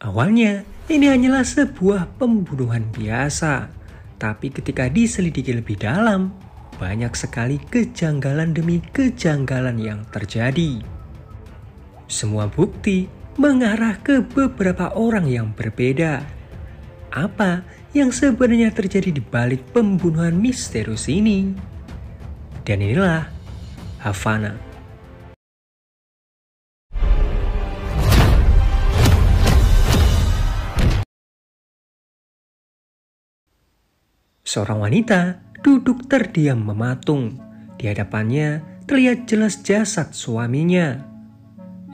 Awalnya, ini hanyalah sebuah pembunuhan biasa. Tapi ketika diselidiki lebih dalam, banyak sekali kejanggalan demi kejanggalan yang terjadi. Semua bukti mengarah ke beberapa orang yang berbeda. Apa yang sebenarnya terjadi di balik pembunuhan misterius ini? Dan inilah Havana. Seorang wanita duduk terdiam mematung. Di hadapannya terlihat jelas jasad suaminya.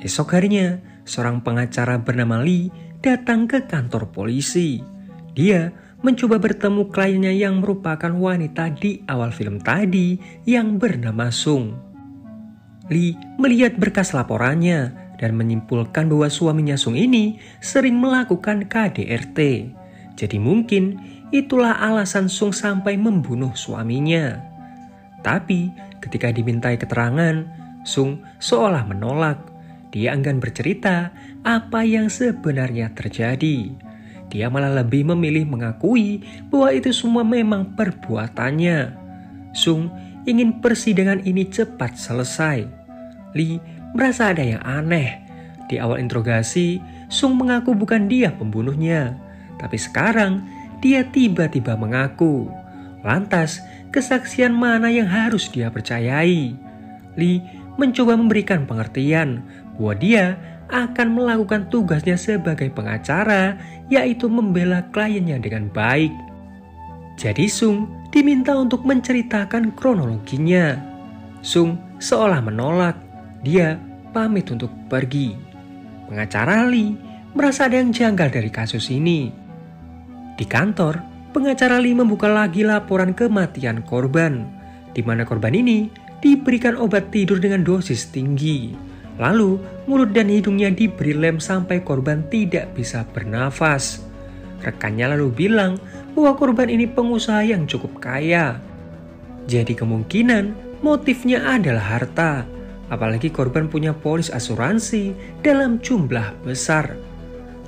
Esok harinya, seorang pengacara bernama Lee datang ke kantor polisi. Dia mencoba bertemu kliennya yang merupakan wanita di awal film tadi yang bernama Sung. Lee melihat berkas laporannya dan menyimpulkan bahwa suaminya Sung ini sering melakukan KDRT. Jadi mungkin itulah alasan Sung sampai membunuh suaminya. Tapi ketika dimintai keterangan, Sung seolah menolak. Dia enggan bercerita apa yang sebenarnya terjadi. Dia malah lebih memilih mengakui bahwa itu semua memang perbuatannya. Sung ingin persidangan ini cepat selesai. Lee merasa ada yang aneh. Di awal interogasi, Sung mengaku bukan dia pembunuhnya. Tapi sekarang dia tiba-tiba mengaku. Lantas, kesaksian mana yang harus dia percayai? Lee mencoba memberikan pengertian bahwa dia akan melakukan tugasnya sebagai pengacara, yaitu membela kliennya dengan baik. Jadi Sung diminta untuk menceritakan kronologinya. Sung seolah menolak. Dia pamit untuk pergi. Pengacara Lee merasa ada yang janggal dari kasus ini. Di kantor, pengacara Lee membuka lagi laporan kematian korban, di mana korban ini diberikan obat tidur dengan dosis tinggi. Lalu, mulut dan hidungnya diberi lem sampai korban tidak bisa bernafas. Rekannya lalu bilang bahwa korban ini pengusaha yang cukup kaya. Jadi kemungkinan motifnya adalah harta, apalagi korban punya polis asuransi dalam jumlah besar.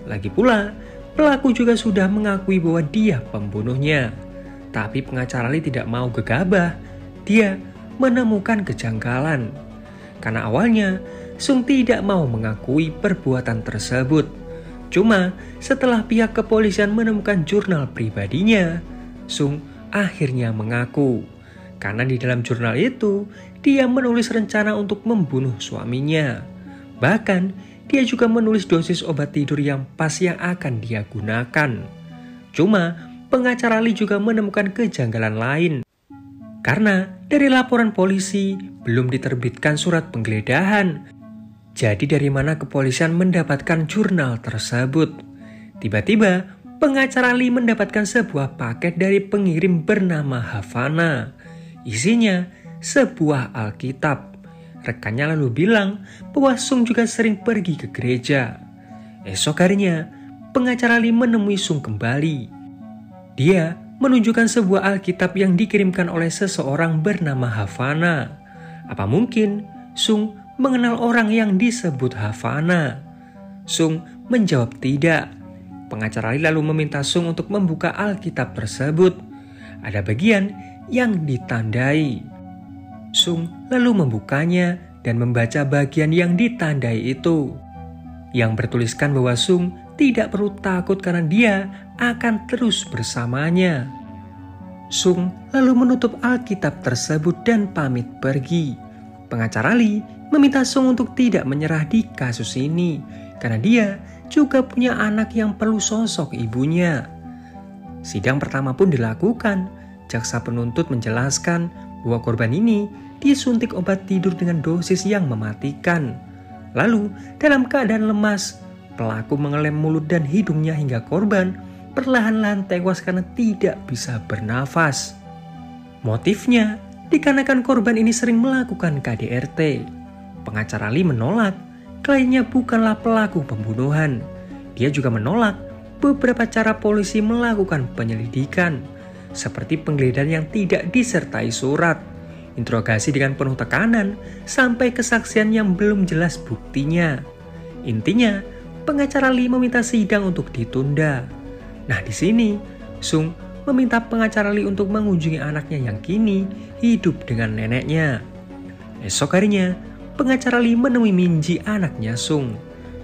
Lagi pula, pelaku juga sudah mengakui bahwa dia pembunuhnya. Tapi pengacara Lee tidak mau gegabah. Dia menemukan kejanggalan. Karena awalnya, Sung tidak mau mengakui perbuatan tersebut. Cuma setelah pihak kepolisian menemukan jurnal pribadinya, Sung akhirnya mengaku. Karena di dalam jurnal itu, dia menulis rencana untuk membunuh suaminya. Bahkan, dia juga menulis dosis obat tidur yang pas yang akan dia gunakan. Cuma, pengacara Lee juga menemukan kejanggalan lain. Karena dari laporan polisi, belum diterbitkan surat penggeledahan. Jadi dari mana kepolisian mendapatkan jurnal tersebut? Tiba-tiba, pengacara Lee mendapatkan sebuah paket dari pengirim bernama Havana. Isinya sebuah Alkitab. Rekannya lalu bilang bahwa Sung juga sering pergi ke gereja. Esok harinya, pengacara Lee menemui Sung kembali. Dia menunjukkan sebuah Alkitab yang dikirimkan oleh seseorang bernama Havana. Apa mungkin Sung mengenal orang yang disebut Havana? Sung menjawab tidak. Pengacara Lee lalu meminta Sung untuk membuka Alkitab tersebut. Ada bagian yang ditandai. Sung lalu membukanya dan membaca bagian yang ditandai itu, yang bertuliskan bahwa Sung tidak perlu takut karena dia akan terus bersamanya. Sung lalu menutup Alkitab tersebut dan pamit pergi. Pengacara Lee meminta Sung untuk tidak menyerah di kasus ini karena dia juga punya anak yang perlu sosok ibunya. Sidang pertama pun dilakukan. Jaksa penuntut menjelaskan bahwa korban ini disuntik obat tidur dengan dosis yang mematikan. Lalu, dalam keadaan lemas, pelaku mengelem mulut dan hidungnya hingga korban perlahan-lahan tewas karena tidak bisa bernafas. Motifnya, dikarenakan korban ini sering melakukan KDRT. Pengacara Lee menolak, kliennya bukanlah pelaku pembunuhan. Dia juga menolak beberapa cara polisi melakukan penyelidikan, seperti penggeledahan yang tidak disertai surat, interogasi dengan penuh tekanan, sampai kesaksian yang belum jelas buktinya. Intinya, pengacara Lee meminta sidang untuk ditunda. Nah, di sini Sung meminta pengacara Lee untuk mengunjungi anaknya yang kini hidup dengan neneknya. Esok harinya, pengacara Lee menemui Minji, anaknya Sung.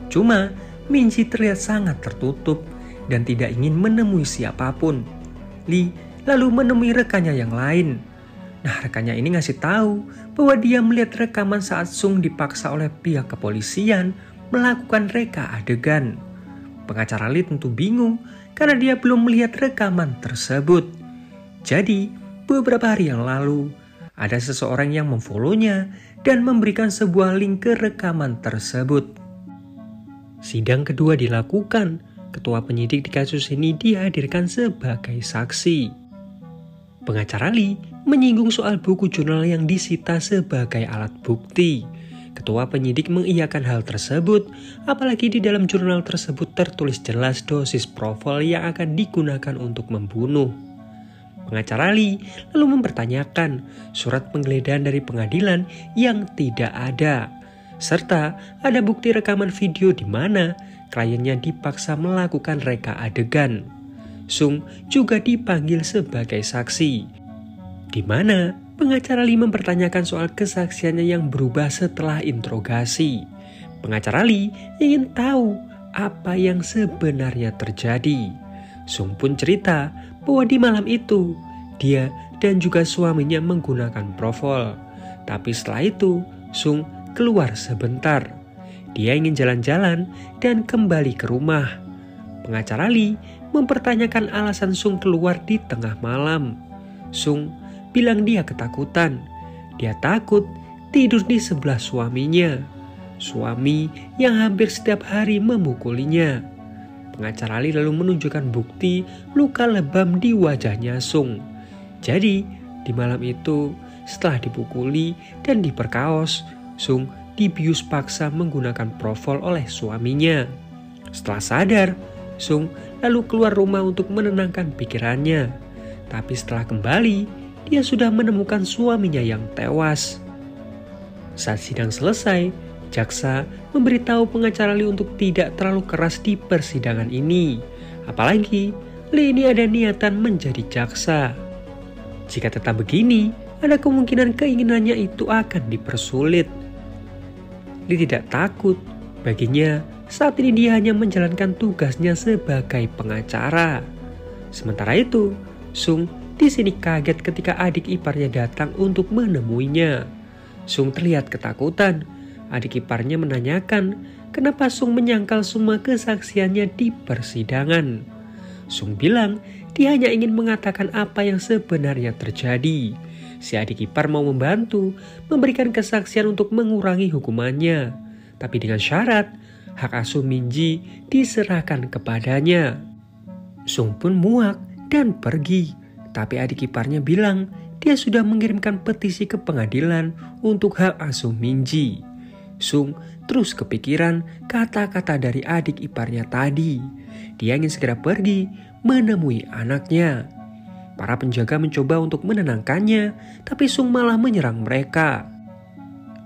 Cuma Minji terlihat sangat tertutup dan tidak ingin menemui siapapun. Lee lalu menemui rekannya yang lain. Nah, rekannya ini ngasih tahu bahwa dia melihat rekaman saat Sung dipaksa oleh pihak kepolisian melakukan reka adegan. Pengacara Lee tentu bingung karena dia belum melihat rekaman tersebut. Jadi, beberapa hari yang lalu, ada seseorang yang memfollow-nya dan memberikan sebuah link ke rekaman tersebut. Sidang kedua dilakukan. Ketua penyidik di kasus ini dihadirkan sebagai saksi. Pengacara Lee menyinggung soal buku jurnal yang disita sebagai alat bukti. Ketua penyidik mengiyakan hal tersebut, apalagi di dalam jurnal tersebut tertulis jelas dosis Profol yang akan digunakan untuk membunuh. Pengacara Lee lalu mempertanyakan surat penggeledahan dari pengadilan yang tidak ada, serta ada bukti rekaman video di mana kliennya dipaksa melakukan reka adegan. Sung juga dipanggil sebagai saksi, di mana pengacara Lee mempertanyakan soal kesaksiannya yang berubah setelah interogasi. Pengacara Lee ingin tahu apa yang sebenarnya terjadi. Sung pun cerita bahwa di malam itu dia dan juga suaminya menggunakan Profol. Tapi setelah itu Sung keluar sebentar. Dia ingin jalan-jalan dan kembali ke rumah. Pengacara Lee mempertanyakan alasan Sung keluar di tengah malam. Sung bilang dia ketakutan. Dia takut tidur di sebelah suaminya. Suami yang hampir setiap hari memukulinya. Pengacara Lee lalu menunjukkan bukti luka lebam di wajahnya Sung. Jadi, di malam itu setelah dipukuli dan diperkaos, Sung dibius paksa menggunakan Profol oleh suaminya. Setelah sadar, Sung lalu keluar rumah untuk menenangkan pikirannya. Tapi setelah kembali, dia sudah menemukan suaminya yang tewas. Saat sidang selesai, jaksa memberitahu pengacara Lee untuk tidak terlalu keras di persidangan ini. Apalagi Lee ini ada niatan menjadi jaksa. Jika tetap begini, ada kemungkinan keinginannya itu akan dipersulit. Lee tidak takut. Baginya, saat ini dia hanya menjalankan tugasnya sebagai pengacara. Sementara itu, Sung di sini kaget ketika adik iparnya datang untuk menemuinya. Sung terlihat ketakutan. Adik iparnya menanyakan kenapa Sung menyangkal semua kesaksiannya di persidangan. Sung bilang dia hanya ingin mengatakan apa yang sebenarnya terjadi. Si adik ipar mau membantu memberikan kesaksian untuk mengurangi hukumannya. Tapi dengan syarat hak asuh Minji diserahkan kepadanya. Sung pun muak dan pergi. Tapi adik iparnya bilang dia sudah mengirimkan petisi ke pengadilan untuk hak asuh Minji. Sung terus kepikiran kata-kata dari adik iparnya tadi. Dia ingin segera pergi menemui anaknya. Para penjaga mencoba untuk menenangkannya, tapi Sung malah menyerang mereka.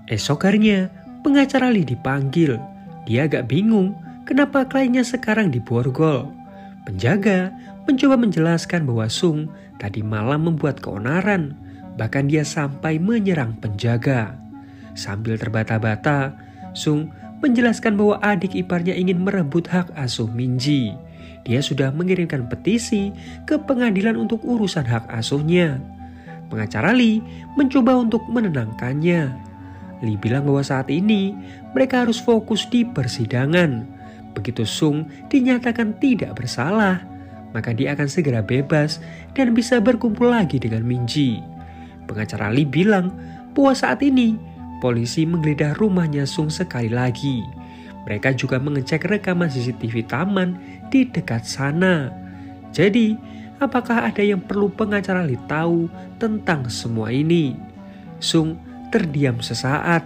Esok harinya, pengacara Lee dipanggil. Dia agak bingung kenapa kliennya sekarang diborgol. Penjaga mencoba menjelaskan bahwa Sung tadi malam membuat keonaran, bahkan dia sampai menyerang penjaga. Sambil terbata-bata, Sung menjelaskan bahwa adik iparnya ingin merebut hak asuh Minji. Dia sudah mengirimkan petisi ke pengadilan untuk urusan hak asuhnya. Pengacara Lee mencoba untuk menenangkannya. Lee bilang bahwa saat ini mereka harus fokus di persidangan. Begitu Sung dinyatakan tidak bersalah, maka dia akan segera bebas dan bisa berkumpul lagi dengan Minji. Pengacara Lee bilang bahwa saat ini polisi menggeledah rumahnya Sung sekali lagi. Mereka juga mengecek rekaman CCTV taman di dekat sana. Jadi, apakah ada yang perlu pengacara Lee tahu tentang semua ini? Sung terdiam sesaat.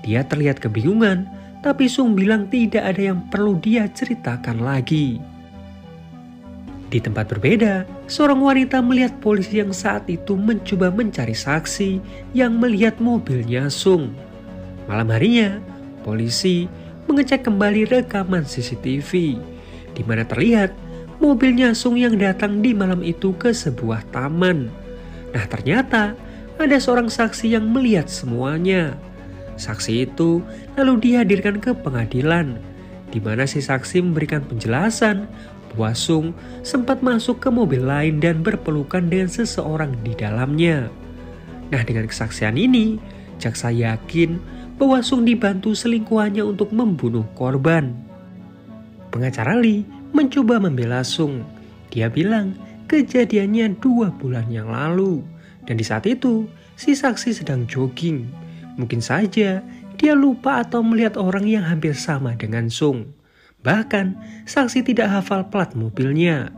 Dia terlihat kebingungan, tapi Sung bilang tidak ada yang perlu dia ceritakan lagi. Di tempat berbeda, seorang wanita melihat polisi yang saat itu mencoba mencari saksi yang melihat mobilnya Sung. Malam harinya, polisi mengecek kembali rekaman CCTV, di mana terlihat mobilnya Sung yang datang di malam itu ke sebuah taman. Nah, ternyata ada seorang saksi yang melihat semuanya. Saksi itu lalu dihadirkan ke pengadilan, di mana si saksi memberikan penjelasan bahwa Sung sempat masuk ke mobil lain dan berpelukan dengan seseorang di dalamnya. Nah, dengan kesaksian ini, jaksa yakin bahwa Sung dibantu selingkuhannya untuk membunuh korban. Pengacara Lee mencoba membela Sung. Dia bilang kejadiannya 2 bulan yang lalu, dan di saat itu si saksi sedang jogging. Mungkin saja dia lupa atau melihat orang yang hampir sama dengan Sung. Bahkan saksi tidak hafal plat mobilnya.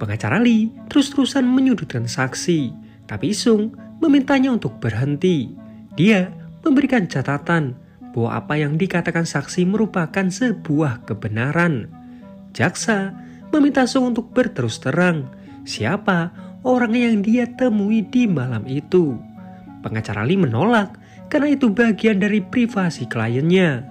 Pengacara Lee terus-terusan menyudutkan saksi, tapi Sung memintanya untuk berhenti. Dia memberikan catatan bahwa apa yang dikatakan saksi merupakan sebuah kebenaran. Jaksa meminta Sung untuk berterus terang siapa orang yang dia temui di malam itu. Pengacara Lee menolak karena itu bagian dari privasi kliennya.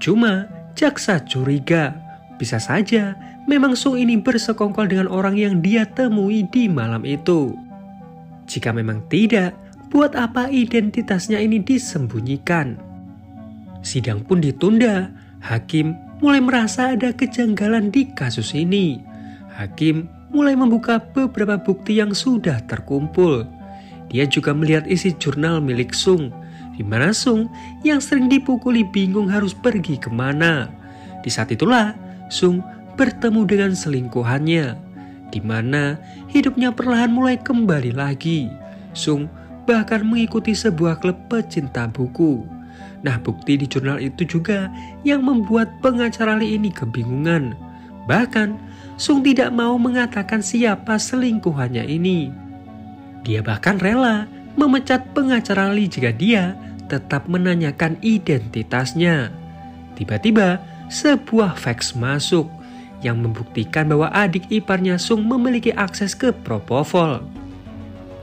Cuma jaksa curiga, bisa saja memang Sung ini bersekongkol dengan orang yang dia temui di malam itu. Jika memang tidak, buat apa identitasnya ini disembunyikan? Sidang pun ditunda. Hakim mulai merasa ada kejanggalan di kasus ini. Hakim mulai membuka beberapa bukti yang sudah terkumpul. Dia juga melihat isi jurnal milik Sung, di mana Sung yang sering dipukuli bingung harus pergi kemana. Di saat itulah Sung bertemu dengan selingkuhannya, di mana hidupnya perlahan mulai kembali lagi. Sung bahkan mengikuti sebuah klub pecinta buku. Nah, bukti di jurnal itu juga yang membuat pengacara Lee ini kebingungan. Bahkan Sung tidak mau mengatakan siapa selingkuhannya ini. Dia bahkan rela memecat pengacara Lee jika dia tetap menanyakan identitasnya. Tiba-tiba sebuah fax masuk yang membuktikan bahwa adik iparnya Sung memiliki akses ke Propofol.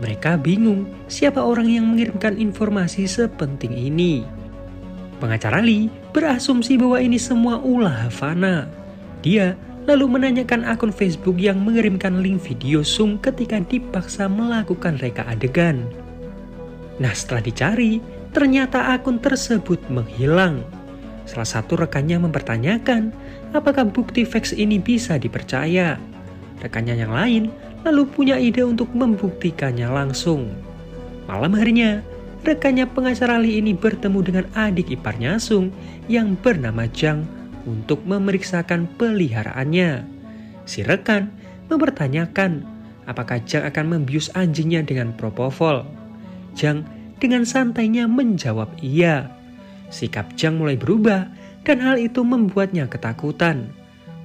Mereka bingung siapa orang yang mengirimkan informasi sepenting ini. Pengacara Lee berasumsi bahwa ini semua ulah Havana. Dia lalu menanyakan akun Facebook yang mengirimkan link video Sung ketika dipaksa melakukan reka adegan. Nah, setelah dicari, ternyata akun tersebut menghilang. Salah satu rekannya mempertanyakan apakah bukti fax ini bisa dipercaya. Rekannya yang lain lalu punya ide untuk membuktikannya langsung. Malam harinya, rekannya pengacara Lee ini bertemu dengan adik iparnya Sung yang bernama Jang untuk memeriksakan peliharaannya. Si rekan mempertanyakan apakah Jang akan membius anjingnya dengan Propofol. Jang dengan santainya menjawab iya. Sikap Jang mulai berubah dan hal itu membuatnya ketakutan.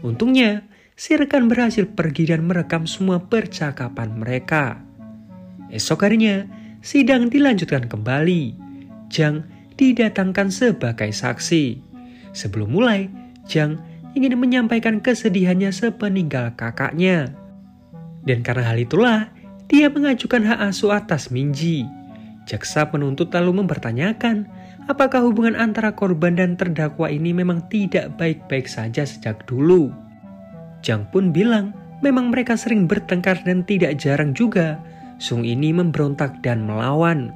Untungnya, si rekan berhasil pergi dan merekam semua percakapan mereka. Esok harinya, sidang dilanjutkan kembali. Jang didatangkan sebagai saksi. Sebelum mulai, Jang ingin menyampaikan kesedihannya sepeninggal kakaknya. Dan karena hal itulah, dia mengajukan hak asuh atas Minji. Jaksa penuntut lalu mempertanyakan apakah hubungan antara korban dan terdakwa ini memang tidak baik-baik saja sejak dulu. Jang pun bilang memang mereka sering bertengkar dan tidak jarang juga Sung ini memberontak dan melawan.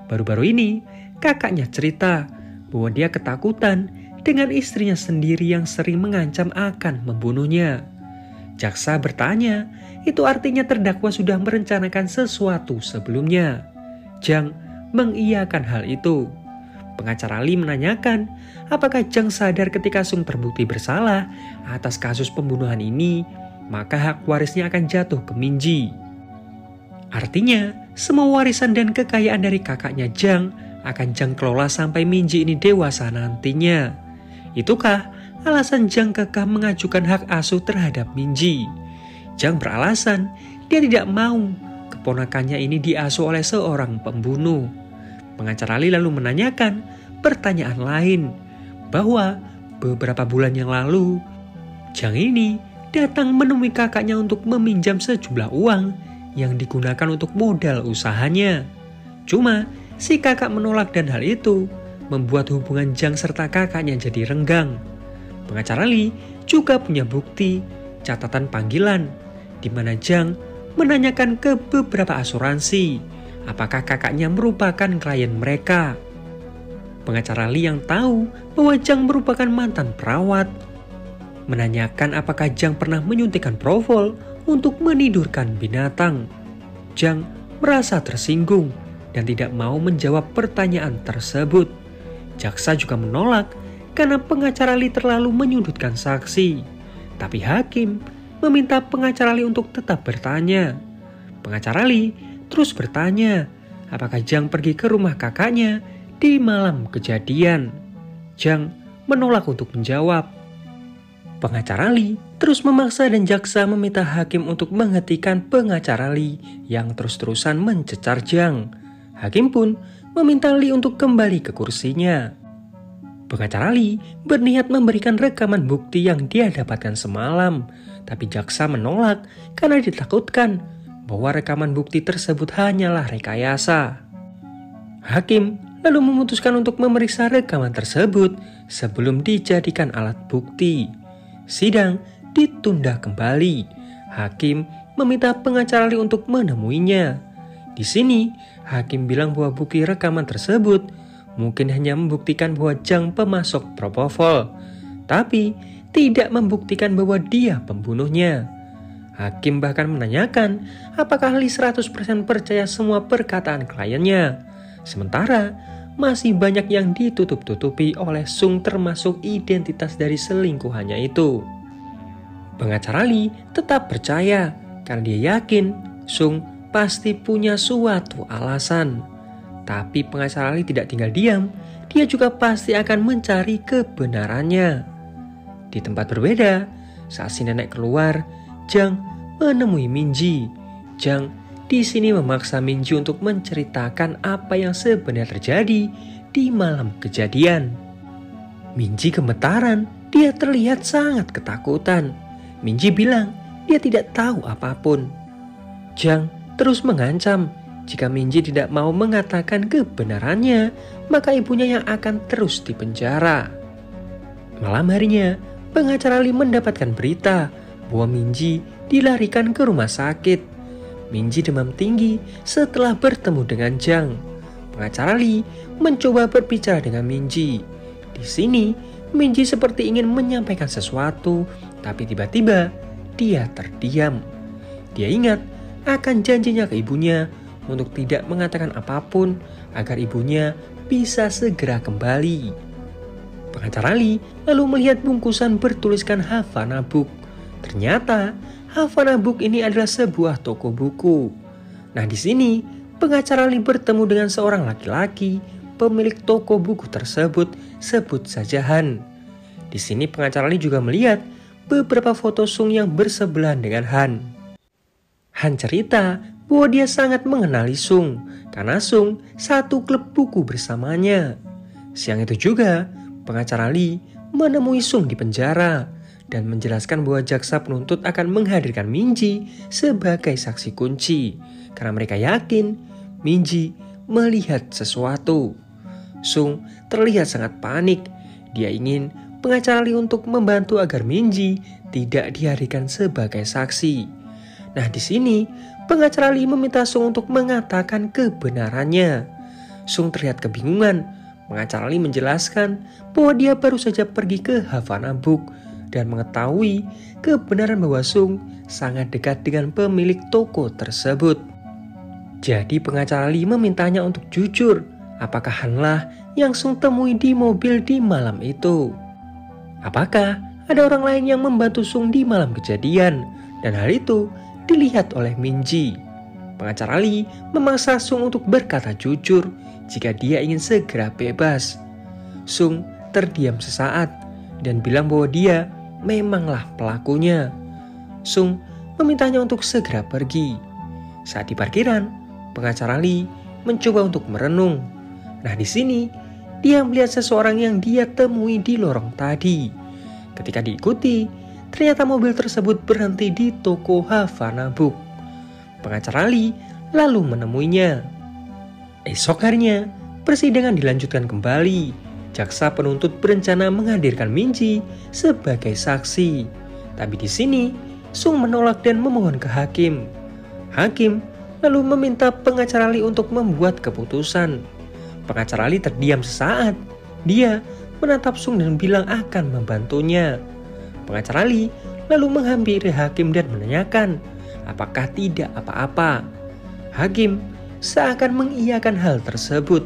Baru-baru ini kakaknya cerita bahwa dia ketakutan dengan istrinya sendiri yang sering mengancam akan membunuhnya. Jaksa bertanya, itu artinya terdakwa sudah merencanakan sesuatu sebelumnya. Jang mengiyakan hal itu. Pengacara Lee menanyakan apakah Jang sadar ketika Sung terbukti bersalah atas kasus pembunuhan ini, maka hak warisnya akan jatuh ke Minji. Artinya, semua warisan dan kekayaan dari kakaknya Jang akan Jang kelola sampai Minji ini dewasa nantinya. Itukah alasan Jang kekeh mengajukan hak asuh terhadap Minji? Jang beralasan dia tidak mau keponakannya ini diasuh oleh seorang pembunuh. Pengacara Lee lalu menanyakan pertanyaan lain, bahwa beberapa bulan yang lalu Jang ini datang menemui kakaknya untuk meminjam sejumlah uang yang digunakan untuk modal usahanya. Cuma si kakak menolak dan hal itu membuat hubungan Jang serta kakaknya jadi renggang. Pengacara Lee juga punya bukti catatan panggilan di mana Jang menanyakan ke beberapa asuransi apakah kakaknya merupakan klien mereka. Pengacara Lee yang tahu bahwa Jang merupakan mantan perawat menanyakan apakah Jang pernah menyuntikkan propofol untuk menidurkan binatang. Jang merasa tersinggung dan tidak mau menjawab pertanyaan tersebut. Jaksa juga menolak karena pengacara Lee terlalu menyudutkan saksi. Tapi hakim meminta pengacara Lee untuk tetap bertanya. Pengacara Lee terus bertanya apakah Jang pergi ke rumah kakaknya di malam kejadian. Jang menolak untuk menjawab. Pengacara Lee terus memaksa dan jaksa meminta hakim untuk menghentikan pengacara Lee yang terus-terusan mencecar Jang. Hakim pun meminta Lee untuk kembali ke kursinya. Pengacara Lee berniat memberikan rekaman bukti yang dia dapatkan semalam, tapi jaksa menolak karena ditakutkan bahwa rekaman bukti tersebut hanyalah rekayasa. Hakim lalu memutuskan untuk memeriksa rekaman tersebut sebelum dijadikan alat bukti. Sidang ditunda kembali. Hakim meminta pengacara Lee untuk menemuinya. Di sini, hakim bilang bahwa bukti rekaman tersebut mungkin hanya membuktikan bahwa Jang pemasok propofol, tapi tidak membuktikan bahwa dia pembunuhnya. Hakim bahkan menanyakan apakah Lee 100% percaya semua perkataan kliennya. Sementara masih banyak yang ditutup-tutupi oleh Sung termasuk identitas dari selingkuhannya itu. Pengacara Lee tetap percaya karena dia yakin Sung pasti punya suatu alasan. Tapi pengacara Lee tidak tinggal diam, dia juga pasti akan mencari kebenarannya. Di tempat berbeda, saat si nenek keluar, Jang menemui Minji. Jang di sini memaksa Minji untuk menceritakan apa yang sebenarnya terjadi di malam kejadian. Minji gemetaran, dia terlihat sangat ketakutan. Minji bilang dia tidak tahu apapun. Jang terus mengancam jika Minji tidak mau mengatakan kebenarannya, maka ibunya yang akan terus dipenjara. Malam harinya, pengacara Lee mendapatkan berita bahwa Minji dilarikan ke rumah sakit. Minji demam tinggi setelah bertemu dengan Jang. Pengacara Lee mencoba berbicara dengan Minji. Di sini, Minji seperti ingin menyampaikan sesuatu, tapi tiba-tiba dia terdiam. Dia ingat akan janjinya ke ibunya untuk tidak mengatakan apapun agar ibunya bisa segera kembali. Pengacara Lee lalu melihat bungkusan bertuliskan Havana Book. Ternyata Havana Book ini adalah sebuah toko buku. Nah, di sini pengacara Lee bertemu dengan seorang laki-laki pemilik toko buku tersebut, sebut saja Han. Di sini pengacara Lee juga melihat beberapa foto Sung yang bersebelahan dengan Han. Han cerita bahwa dia sangat mengenali Sung karena Sung satu klub buku bersamanya. Siang itu juga, pengacara Lee menemui Sung di penjara dan menjelaskan bahwa jaksa penuntut akan menghadirkan Minji sebagai saksi kunci karena mereka yakin Minji melihat sesuatu. Sung terlihat sangat panik. Dia ingin pengacara Lee untuk membantu agar Minji tidak dihadirkan sebagai saksi. Nah, di sini pengacara Lee meminta Sung untuk mengatakan kebenarannya. Sung terlihat kebingungan. Pengacara Lee menjelaskan bahwa dia baru saja pergi ke Havana Book dan mengetahui kebenaran bahwa Sung sangat dekat dengan pemilik toko tersebut. Jadi pengacara Lee memintanya untuk jujur, apakah Hanlah yang Sung temui di mobil di malam itu? Apakah ada orang lain yang membantu Sung di malam kejadian? Dan hal itu dilihat oleh Minji. Pengacara Lee memaksa Sung untuk berkata jujur jika dia ingin segera bebas. Sung terdiam sesaat dan bilang bahwa dia memanglah pelakunya. Sung memintanya untuk segera pergi. Saat di parkiran, pengacara Lee mencoba untuk merenung. Nah, di sini dia melihat seseorang yang dia temui di lorong tadi. Ketika diikuti, ternyata mobil tersebut berhenti di toko Havana Book. Pengacara Lee lalu menemuinya. Esok harinya, persidangan dilanjutkan kembali. Jaksa penuntut berencana menghadirkan Minji sebagai saksi. Tapi di sini, Sung menolak dan memohon ke hakim. Hakim lalu meminta pengacara Lee untuk membuat keputusan. Pengacara Lee terdiam sesaat. Dia menatap Sung dan bilang akan membantunya. Pengacara Lee lalu menghampiri hakim dan menanyakan apakah tidak apa-apa. Hakim seakan mengiyakan hal tersebut.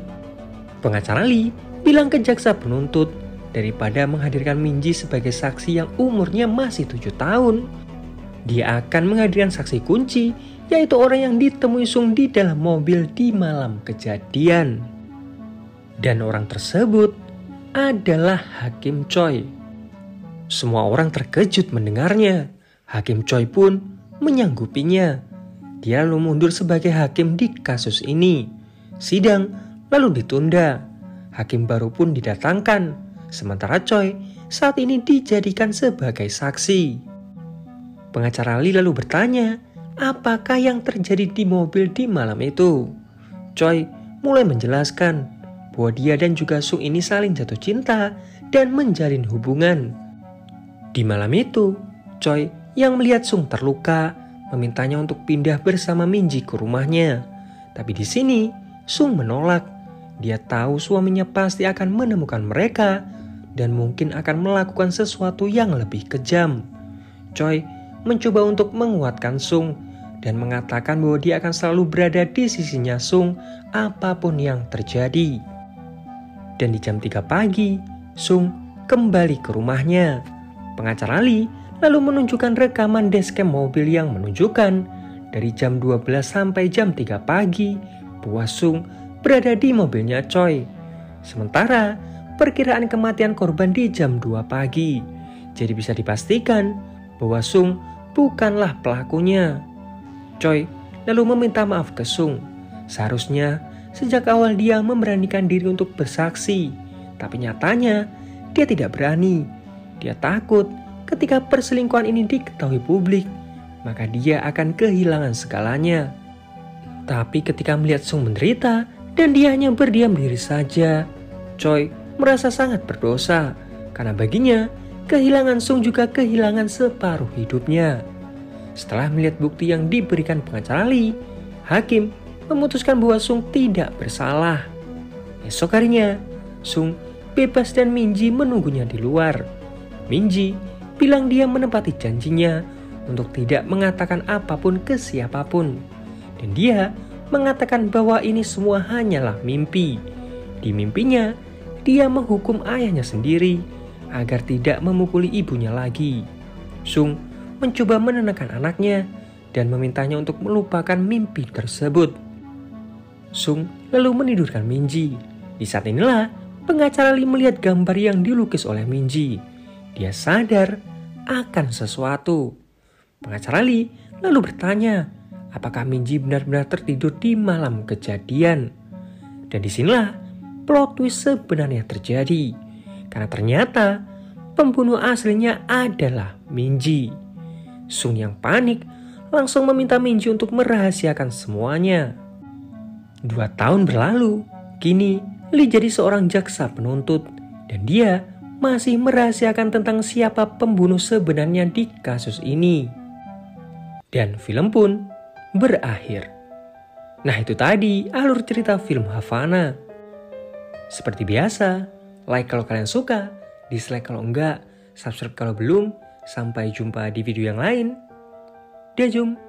Pengacara Lee bilang ke jaksa penuntut, daripada menghadirkan Minji sebagai saksi yang umurnya masih 7 tahun, dia akan menghadirkan saksi kunci, yaitu orang yang ditemui Sung di dalam mobil di malam kejadian. Dan orang tersebut adalah Hakim Choi. Semua orang terkejut mendengarnya. Hakim Choi pun menyanggupinya. Dia lalu mundur sebagai hakim di kasus ini. Sidang lalu ditunda. Hakim baru pun didatangkan. Sementara Choi saat ini dijadikan sebagai saksi. Pengacara Lee lalu bertanya, apakah yang terjadi di mobil di malam itu? Choi mulai menjelaskan bahwa dia dan juga Sung ini saling jatuh cinta dan menjalin hubungan. Di malam itu, Choi yang melihat Sung terluka memintanya untuk pindah bersama Minji ke rumahnya. Tapi di sini, Sung menolak. Dia tahu suaminya pasti akan menemukan mereka dan mungkin akan melakukan sesuatu yang lebih kejam. Choi mencoba untuk menguatkan Sung dan mengatakan bahwa dia akan selalu berada di sisinya Sung apapun yang terjadi. Dan di jam 3 pagi, Sung kembali ke rumahnya. Pengacara Lee lalu menunjukkan rekaman dashcam mobil yang menunjukkan dari jam 12 sampai jam 3 pagi bahwa Sung berada di mobilnya Choi. Sementara perkiraan kematian korban di jam 2 pagi. Jadi bisa dipastikan bahwa Sung bukanlah pelakunya. Choi lalu meminta maaf ke Sung. Seharusnya sejak awal dia memberanikan diri untuk bersaksi. Tapi nyatanya dia tidak berani. Dia takut ketika perselingkuhan ini diketahui publik, maka dia akan kehilangan segalanya. Tapi ketika melihat Sung menderita dan dia hanya berdiam diri saja, Choi merasa sangat berdosa karena baginya kehilangan Sung juga kehilangan separuh hidupnya. Setelah melihat bukti yang diberikan pengacara Lee, hakim memutuskan bahwa Sung tidak bersalah. Esok harinya, Sung bebas dan Minji menunggunya di luar. Minji bilang dia menepati janjinya untuk tidak mengatakan apapun ke siapapun. Dan dia mengatakan bahwa ini semua hanyalah mimpi. Di mimpinya, dia menghukum ayahnya sendiri agar tidak memukuli ibunya lagi. Sung mencoba menenangkan anaknya dan memintanya untuk melupakan mimpi tersebut. Sung lalu menidurkan Minji. Di saat inilah pengacara Lee melihat gambar yang dilukis oleh Minji. Dia sadar akan sesuatu. Pengacara Lee lalu bertanya, apakah Minji benar-benar tertidur di malam kejadian? Dan disinilah plot twist sebenarnya terjadi. Karena ternyata pembunuh aslinya adalah Minji. Sung yang panik langsung meminta Minji untuk merahasiakan semuanya. 2 tahun berlalu, kini Lee jadi seorang jaksa penuntut dan dia masih merahasiakan tentang siapa pembunuh sebenarnya di kasus ini. Dan film pun berakhir. Nah, itu tadi alur cerita film Havana. Seperti biasa, like kalau kalian suka, dislike kalau enggak, subscribe kalau belum. Sampai jumpa di video yang lain. Daejum.